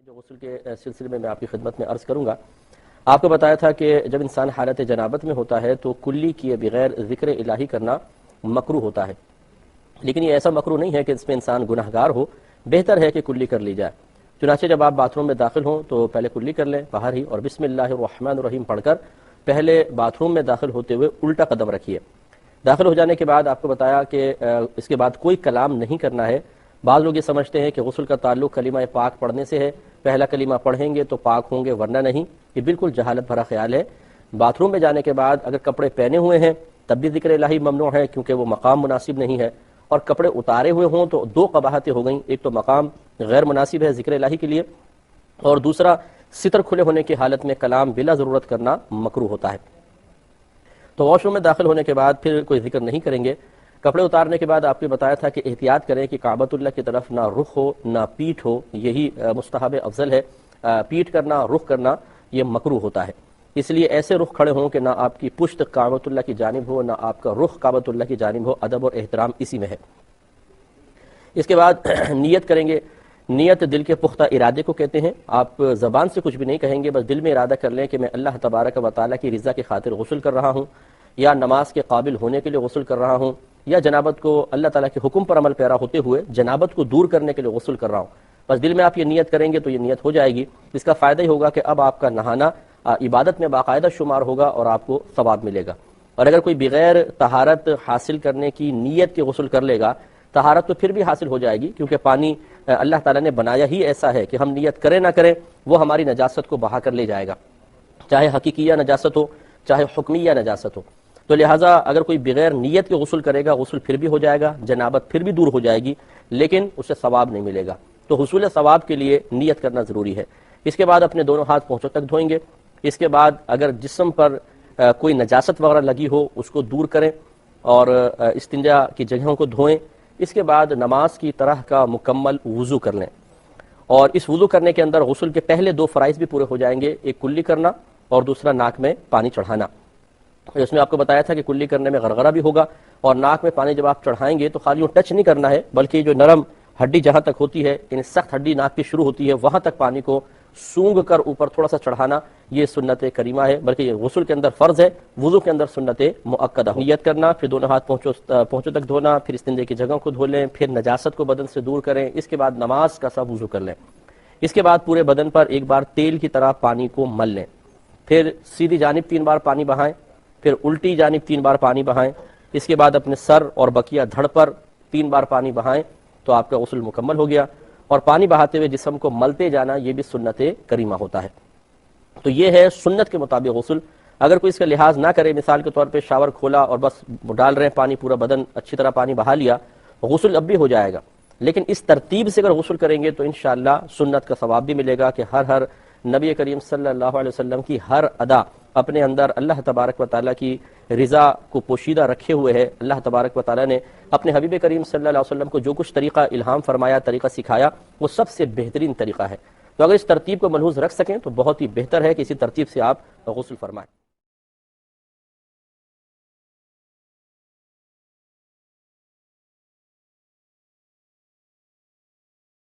جو غسل کے سلسلے میں آپ کی خدمت میں عرض کروں گا. آپ کو بتایا تھا کہ جب انسان حالت جنابت میں ہوتا ہے تو کلی کیے بغیر ذکر الہی کرنا مکروہ ہوتا ہے، لیکن یہ ایسا مکروہ نہیں ہے کہ اس میں انسان گناہگار ہو. بہتر ہے کہ کلی کر لی جائے. چنانچہ جب آپ باتھ روم میں داخل ہوں تو پہلے کلی کر لیں باہر ہی، اور بسم اللہ الرحمن الرحیم پڑھ کر پہلے باتھ روم میں داخل ہوتے ہوئے الٹا قدم رکھیے. داخل ہو جانے کے بعد آپ کو بتایا کہ اس کے بعد کوئی کلام نہیں کرنا ہے. بعض لوگ یہ سمجھتے ہیں کہ غسل کا تعلق کلمہ پاک پڑھنے سے ہے، پہلا کلمہ پڑھیں گے تو پاک ہوں گے ورنہ نہیں. یہ بالکل جہالت بھرا خیال ہے. باتھ روم میں جانے کے بعد اگر کپڑے پہنے ہوئے ہیں تب بھی ذکر الہی ممنوع ہے، کیونکہ وہ مقام مناسب نہیں ہے. اور کپڑے اتارے ہوئے ہوں تو دو قباحتیں ہو گئیں. ایک تو مقام غیر مناسب ہے ذکر الہی کے لیے، اور دوسرا ستر کھلے ہونے کی حالت میں کلام بلا ضرورت کرنا مکروہ ہوتا ہے. تو واش روم میں داخل ہونے کے بعد پھر کوئی ذکر نہیں کریں گے. کپڑے اتارنے کے بعد آپ کو بتایا تھا کہ احتیاط کریں کہ کعبۃ اللہ کی طرف نہ رخ ہو نہ پیٹھ ہو. یہی مستحب افضل ہے. پیٹھ کرنا، رخ کرنا یہ مکروہ ہوتا ہے. اس لیے ایسے رخ کھڑے ہوں کہ نہ آپ کی پشت کعبۃ اللہ کی جانب ہو نہ آپ کا رخ کعبۃ اللہ کی جانب ہو. ادب اور احترام اسی میں ہے. اس کے بعد نیت کریں گے. نیت دل کے پختہ ارادے کو کہتے ہیں. آپ زبان سے کچھ بھی نہیں کہیں گے، بس دل میں ارادہ کر لیں کہ میں اللہ تبارک و تعالیٰ کی رضا کی خاطر غسل کر رہا ہوں، یا نماز کے قابل ہونے کے لیے غسل کر رہا ہوں، یا جنابت کو اللہ تعالیٰ کے حکم پر عمل پیرا ہوتے ہوئے جنابت کو دور کرنے کے لیے غسل کر رہا ہوں. بس دل میں آپ یہ نیت کریں گے تو یہ نیت ہو جائے گی. اس کا فائدہ ہی ہوگا کہ اب آپ کا نہانا عبادت میں باقاعدہ شمار ہوگا اور آپ کو ثواب ملے گا. اور اگر کوئی بغیر طہارت حاصل کرنے کی نیت کے غسل کر لے گا، طہارت تو پھر بھی حاصل ہو جائے گی، کیونکہ پانی اللہ تعالیٰ نے بنایا ہی ایسا ہے کہ ہم نیت کریں نہ کریں وہ ہماری نجاست کو بہا کر لے جائے گا، چاہے حقیقیہ نجاست ہو چاہے حکمیہ نجاست ہو. تو لہٰذا اگر کوئی بغیر نیت کے غسل کرے گا غسل پھر بھی ہو جائے گا، جنابت پھر بھی دور ہو جائے گی، لیکن اسے ثواب نہیں ملے گا. تو حصول ثواب کے لیے نیت کرنا ضروری ہے. اس کے بعد اپنے دونوں ہاتھ پونچھوں تک دھوئیں گے. اس کے بعد اگر جسم پر کوئی نجاست وغیرہ لگی ہو اس کو دور کریں اور استنجا کی جگہوں کو دھوئیں. اس کے بعد نماز کی طرح کا مکمل وضو کر لیں، اور اس وضو کرنے کے اندر غسل کے پہلے دو فرائض بھی پورے ہو جائیں گے، ایک کلی کرنا اور دوسرا ناک میں پانی چڑھانا. اس میں آپ کو بتایا تھا کہ کلی کرنے میں غرغرہ بھی ہوگا، اور ناک میں پانی جب آپ چڑھائیں گے تو خالی ٹچ نہیں کرنا ہے، بلکہ جو نرم ہڈی جہاں تک ہوتی ہے، یعنی سخت ہڈی ناک کی شروع ہوتی ہے وہاں تک پانی کو سونگ کر اوپر تھوڑا سا چڑھانا. یہ سنت کریمہ ہے، بلکہ یہ غسل کے اندر فرض ہے، وضو کے اندر سنت مؤکدہ. نیت کرنا، پھر دونوں ہاتھ پہنچوں تک دھونا، پھر استنجے کی جگہوں کو دھو لیں، پھر نجاست کو بدن سے دور کریں. اس کے بعد نماز کا سا وضو کر لیں. اس کے بعد پورے بدن پر ایک بار تیل کی طرح پانی کو مل لیں. پھر سیدھی جانب 3 بار پانی بہائیں، پھر الٹی جانب 3 بار پانی بہائیں. اس کے بعد اپنے سر اور بقیہ دھڑ پر 3 بار پانی بہائیں تو آپ کا غسل مکمل ہو گیا. اور پانی بہاتے ہوئے جسم کو ملتے جانا یہ بھی سنت کریمہ ہوتا ہے. تو یہ ہے سنت کے مطابق غسل. اگر کوئی اس کا لحاظ نہ کرے، مثال کے طور پہ شاور کھولا اور بس ڈال رہے ہیں پانی، پورا بدن اچھی طرح پانی بہا لیا، غسل اب بھی ہو جائے گا، لیکن اس ترتیب سے اگر غسل کریں گے تو انشاءاللہ سنت کا ثواب بھی ملے گا کہ ہر نبی کریم صلی اللہ علیہ وسلم کی ہر ادا اپنے اندر اللہ تبارک و تعالیٰ کی رضا کو پوشیدہ رکھے ہوئے ہے. اللہ تبارک و تعالیٰ نے اپنے حبیب کریم صلی اللہ علیہ وسلم کو جو کچھ طریقہ الہام فرمایا، طریقہ سکھایا، وہ سب سے بہترین طریقہ ہے. تو اگر اس ترتیب کو ملحوظ رکھ سکیں تو بہت ہی بہتر ہے کہ اسی ترتیب سے آپ غسل فرمائیں.